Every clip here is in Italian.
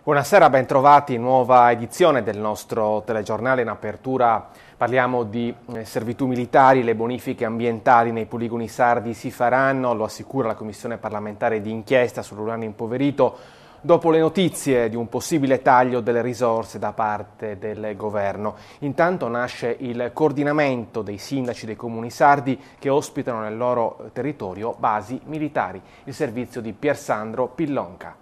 Buonasera, bentrovati, nuova edizione del nostro telegiornale. In apertura parliamo di servitù militari, le bonifiche ambientali nei poligoni sardi si faranno, lo assicura la Commissione parlamentare di inchiesta sull'uranio impoverito, dopo le notizie di un possibile taglio delle risorse da parte del governo. Intanto nasce il coordinamento dei sindaci dei comuni sardi che ospitano nel loro territorio basi militari, il servizio di Piersandro Pillonca.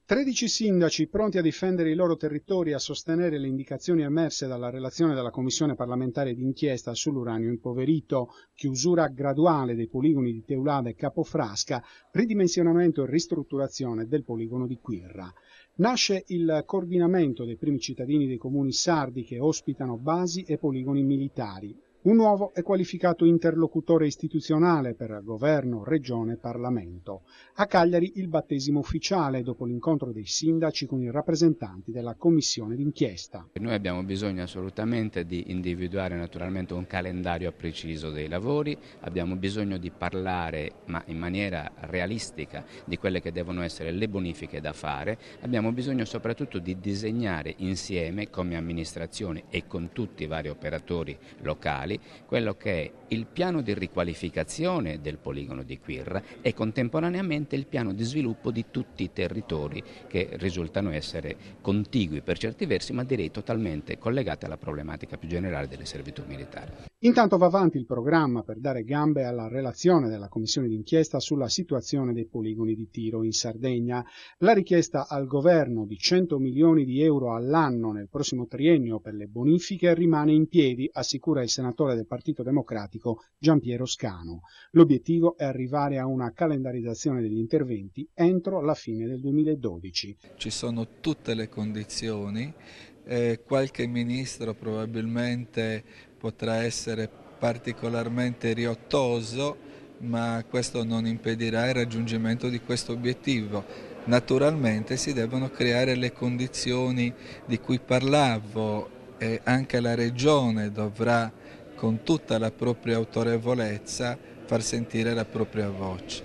13 sindaci pronti a difendere i loro territori e a sostenere le indicazioni emerse dalla relazione della Commissione parlamentare d'inchiesta sull'uranio impoverito, chiusura graduale dei poligoni di Teulada e Capofrasca, ridimensionamento e ristrutturazione del poligono di Quirra. Nasce il coordinamento dei primi cittadini dei comuni sardi che ospitano basi e poligoni militari. Un nuovo e qualificato interlocutore istituzionale per governo, regione e Parlamento. A Cagliari il battesimo ufficiale dopo l'incontro dei sindaci con i rappresentanti della commissione d'inchiesta. Noi abbiamo bisogno assolutamente di individuare naturalmente un calendario preciso dei lavori, abbiamo bisogno di parlare ma in maniera realistica di quelle che devono essere le bonifiche da fare, abbiamo bisogno soprattutto di disegnare insieme come amministrazione e con tutti i vari operatori locali quello che è il piano di riqualificazione del poligono di Quirra e contemporaneamente il piano di sviluppo di tutti i territori che risultano essere contigui per certi versi, ma direi totalmente collegati alla problematica più generale delle servitù militari. Intanto va avanti il programma per dare gambe alla relazione della Commissione d'inchiesta sulla situazione dei poligoni di tiro in Sardegna. La richiesta al governo di 100 milioni di euro all'anno nel prossimo triennio per le bonifiche rimane in piedi, assicura il senatore del Partito Democratico Giampiero Scanu. L'obiettivo è arrivare a una calendarizzazione degli interventi entro la fine del 2012. Ci sono tutte le condizioni, qualche ministro probabilmente potrà essere particolarmente riottoso, ma questo non impedirà il raggiungimento di questo obiettivo. Naturalmente si devono creare le condizioni di cui parlavo e anche la Regione dovrà con tutta la propria autorevolezza far sentire la propria voce.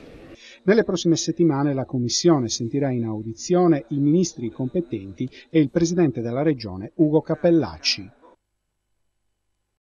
Nelle prossime settimane la Commissione sentirà in audizione i ministri competenti e il Presidente della Regione Ugo Capellacci.